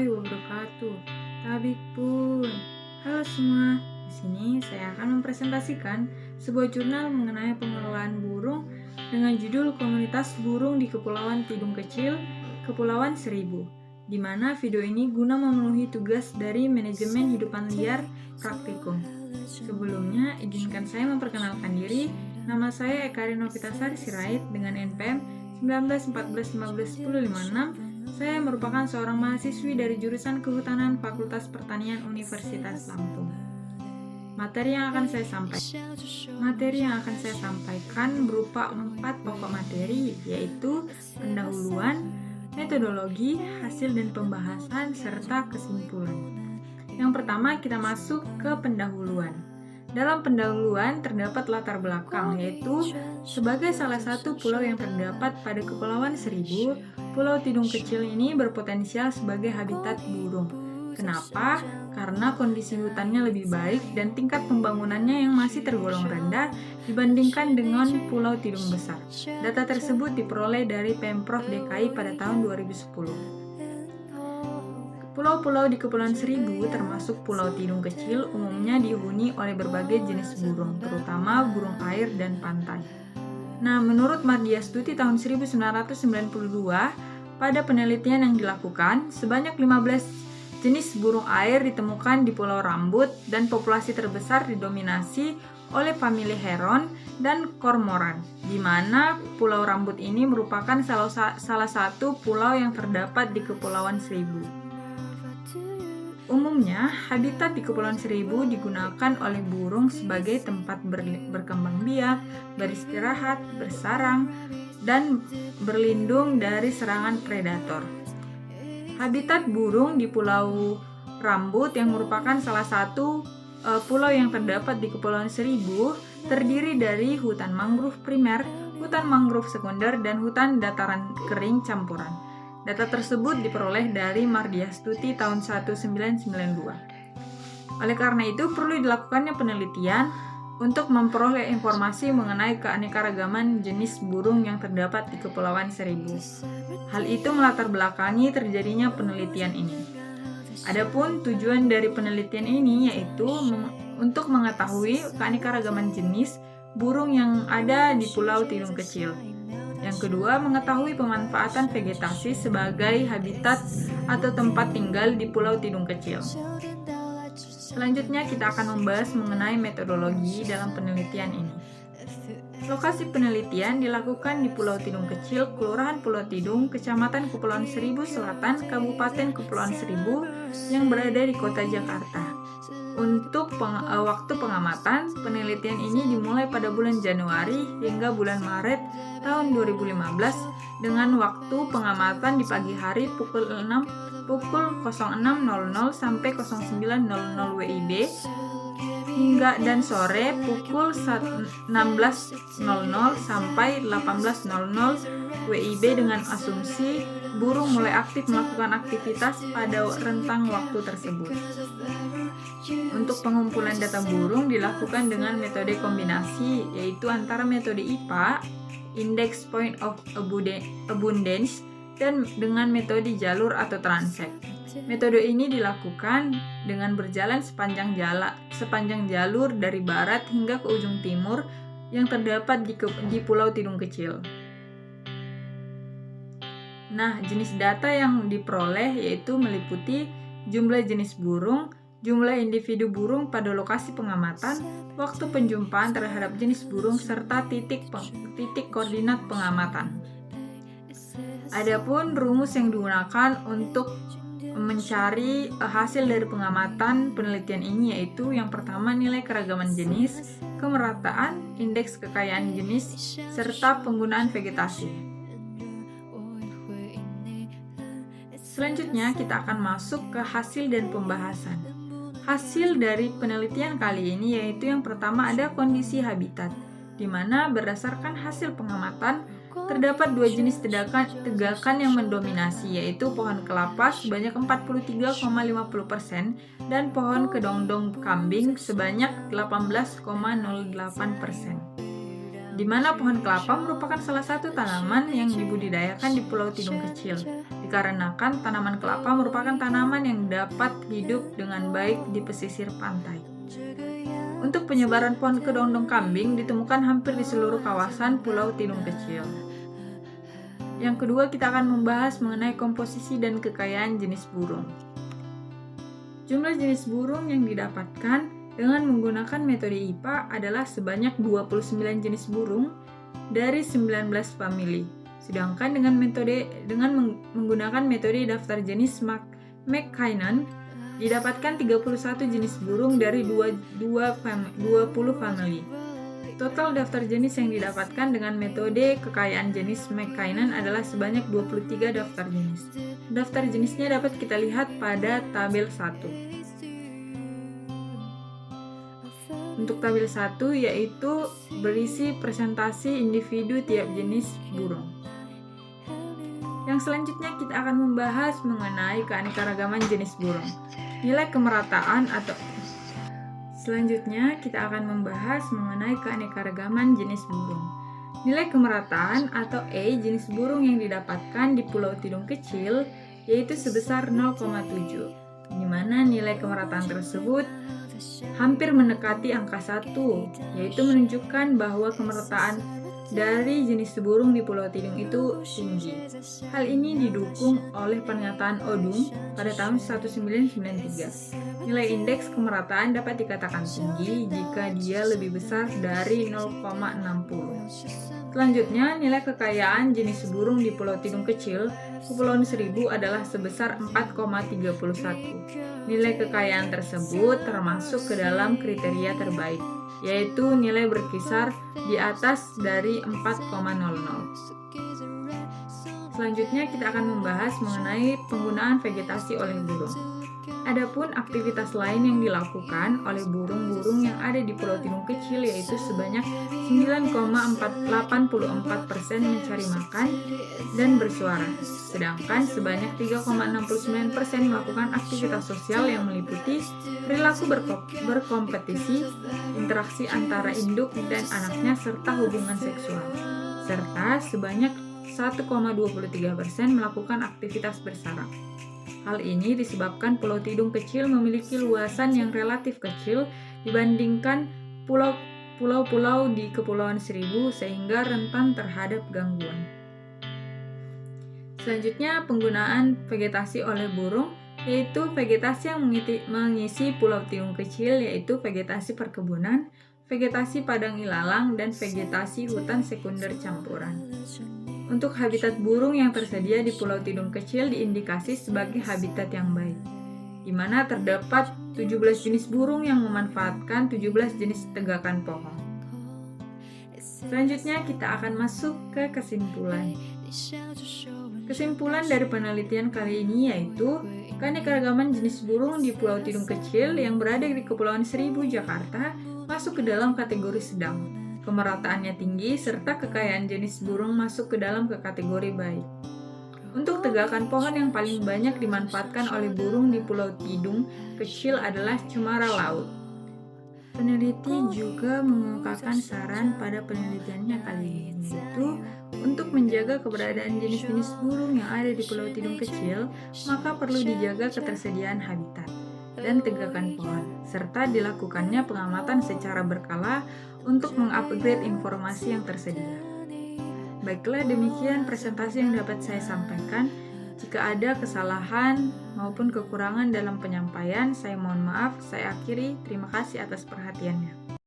warahmatullahi wabarakatuh. Tabik pun. Halo semua. Di sini saya akan mempresentasikan sebuah jurnal mengenai pengelolaan burung dengan judul Komunitas Burung di Kepulauan Tidung Kecil, Kepulauan Seribu, di mana video ini guna memenuhi tugas dari Manajemen Hidupan Liar Praktikum. Sebelumnya, izinkan saya memperkenalkan diri. Nama saya Eka Rinovitasari Sirait dengan NPM 1914151056. Saya merupakan seorang mahasiswi dari jurusan Kehutanan Fakultas Pertanian Universitas Lampung. Materi yang akan saya sampaikan berupa 4 pokok materi, yaitu pendahuluan, metodologi, hasil dan pembahasan, serta kesimpulan. Yang pertama, kita masuk ke pendahuluan. Dalam pendahuluan terdapat latar belakang, yaitu sebagai salah satu pulau yang terdapat pada Kepulauan Seribu, Pulau Tidung Kecil ini berpotensial sebagai habitat burung. Kenapa? Karena kondisi hutannya lebih baik dan tingkat pembangunannya yang masih tergolong rendah dibandingkan dengan Pulau Tidung Besar. Data tersebut diperoleh dari Pemprov DKI pada tahun 2010. Pulau-pulau di Kepulauan Seribu termasuk Pulau Tidung Kecil umumnya dihuni oleh berbagai jenis burung, terutama burung air dan pantai. Nah, menurut Mardiastuti tahun 1992, pada penelitian yang dilakukan, sebanyak 15 jenis burung air ditemukan di Pulau Rambut dan populasi terbesar didominasi oleh famili heron dan kormoran, di mana Pulau Rambut ini merupakan salah satu pulau yang terdapat di Kepulauan Seribu. Umumnya, habitat di Kepulauan Seribu digunakan oleh burung sebagai tempat berkembang biak, beristirahat, bersarang, dan berlindung dari serangan predator. Habitat burung di Pulau Rambut yang merupakan salah satu pulau yang terdapat di Kepulauan Seribu terdiri dari hutan mangrove primer, hutan mangrove sekunder, dan hutan dataran kering campuran. Data tersebut diperoleh dari Mardiastuti tahun 1992. Oleh karena itu, perlu dilakukannya penelitian untuk memperoleh informasi mengenai keanekaragaman jenis burung yang terdapat di Kepulauan Seribu. Hal itu melatar belakangi terjadinya penelitian ini. Adapun tujuan dari penelitian ini yaitu untuk mengetahui keanekaragaman jenis burung yang ada di Pulau Tidung Kecil. Yang kedua, mengetahui pemanfaatan vegetasi sebagai habitat atau tempat tinggal di Pulau Tidung Kecil. Selanjutnya, kita akan membahas mengenai metodologi dalam penelitian ini. Lokasi penelitian dilakukan di Pulau Tidung Kecil, Kelurahan Pulau Tidung, Kecamatan Kepulauan Seribu Selatan, Kabupaten Kepulauan Seribu, yang berada di Kota Jakarta. Untuk waktu pengamatan, penelitian ini dimulai pada bulan Januari hingga bulan Maret tahun 2015 dengan waktu pengamatan di pagi hari pukul 06.00 sampai 09.00 WIB dan sore pukul 16.00 sampai 18.00 WIB dengan asumsi burung mulai aktif melakukan aktivitas pada rentang waktu tersebut. Untuk pengumpulan data burung dilakukan dengan metode kombinasi, yaitu antara metode IPA, Index Point of Abundance, dan dengan metode jalur atau transect. Metode ini dilakukan dengan berjalan sepanjang jalur dari barat hingga ke ujung timur yang terdapat di Pulau Tidung Kecil. Nah, jenis data yang diperoleh yaitu meliputi jumlah jenis burung, jumlah individu burung pada lokasi pengamatan, waktu penjumpaan terhadap jenis burung, serta titik koordinat pengamatan. Adapun rumus yang digunakan untuk mencari hasil dari pengamatan penelitian ini yaitu yang pertama nilai keragaman jenis, kemerataan, indeks kekayaan jenis, serta penggunaan vegetasi. Selanjutnya kita akan masuk ke hasil dan pembahasan. Hasil dari penelitian kali ini yaitu yang pertama ada kondisi habitat, di mana berdasarkan hasil pengamatan terdapat 2 jenis tegakan yang mendominasi, yaitu pohon kelapa sebanyak 43,50% dan pohon kedongdong kambing sebanyak 18,08%. Di mana pohon kelapa merupakan salah satu tanaman yang dibudidayakan di Pulau Tidung Kecil. dikarenakan tanaman kelapa merupakan tanaman yang dapat hidup dengan baik di pesisir pantai. Untuk penyebaran pohon kedondong kambing ditemukan hampir di seluruh kawasan Pulau Tidung Kecil. Yang kedua, kita akan membahas mengenai komposisi dan kekayaan jenis burung. Jumlah jenis burung yang didapatkan dengan menggunakan metode IPA adalah sebanyak 29 jenis burung dari 19 famili. Sedangkan dengan menggunakan metode daftar jenis McKinnon didapatkan 31 jenis burung dari 20 famili. Total daftar jenis yang didapatkan dengan metode kekayaan jenis McKinnon adalah sebanyak 23 daftar jenis. Daftar jenisnya dapat kita lihat pada tabel 1. Untuk tabel 1 yaitu berisi presentasi individu tiap jenis burung. Yang selanjutnya kita akan membahas mengenai keanekaragaman jenis burung. Nilai kemerataan atau Selanjutnya, kita akan membahas mengenai keanekaragaman jenis burung. Nilai kemerataan atau E jenis burung yang didapatkan di Pulau Tidung Kecil yaitu sebesar 0,7, di mana nilai kemerataan tersebut hampir mendekati angka 1, yaitu menunjukkan bahwa kemerataan dari jenis burung di Pulau Tidung itu tinggi. Hal ini didukung oleh pernyataan Odum pada tahun 1993. Nilai indeks kemerataan dapat dikatakan tinggi jika dia lebih besar dari 0,60. Selanjutnya, nilai kekayaan jenis burung di Pulau Tidung Kecil, Kepulauan Seribu adalah sebesar 4,31. Nilai kekayaan tersebut termasuk ke dalam kriteria terbaik, yaitu nilai berkisar di atas dari 4,00. Selanjutnya kita akan membahas mengenai penggunaan vegetasi oleh burung. Adapun aktivitas lain yang dilakukan oleh burung-burung yang ada di Pulau Tidung Kecil yaitu sebanyak 9,84% mencari makan dan bersuara, sedangkan sebanyak 3,69% melakukan aktivitas sosial yang meliputi perilaku berkompetisi, interaksi antara induk dan anaknya serta hubungan seksual, serta sebanyak 1,23% melakukan aktivitas bersarang. Hal ini disebabkan Pulau Tidung Kecil memiliki luasan yang relatif kecil dibandingkan pulau-pulau di Kepulauan Seribu sehingga rentan terhadap gangguan. Selanjutnya, penggunaan vegetasi oleh burung, yaitu vegetasi yang mengisi Pulau Tidung Kecil yaitu vegetasi perkebunan, vegetasi padang ilalang, dan vegetasi hutan sekunder campuran. Untuk habitat burung yang tersedia di Pulau Tidung Kecil diindikasi sebagai habitat yang baik, di mana terdapat 17 jenis burung yang memanfaatkan 17 jenis tegakan pohon. Selanjutnya kita akan masuk ke kesimpulan. Kesimpulan dari penelitian kali ini yaitu keanekaragaman jenis burung di Pulau Tidung Kecil yang berada di Kepulauan Seribu, Jakarta masuk ke dalam kategori sedang. Kemerataannya tinggi, serta kekayaan jenis burung masuk ke dalam kategori baik. Untuk tegakan pohon yang paling banyak dimanfaatkan oleh burung di Pulau Tidung Kecil adalah cemara laut. Peneliti juga mengungkapkan saran pada penelitiannya kali ini, yaitu untuk menjaga keberadaan jenis-jenis burung yang ada di Pulau Tidung Kecil, maka perlu dijaga ketersediaan habitat dan tegakan pohon, serta dilakukannya pengamatan secara berkala untuk mengupgrade informasi yang tersedia. Baiklah, demikian presentasi yang dapat saya sampaikan. Jika ada kesalahan maupun kekurangan dalam penyampaian, saya mohon maaf. Saya akhiri. Terima kasih atas perhatiannya.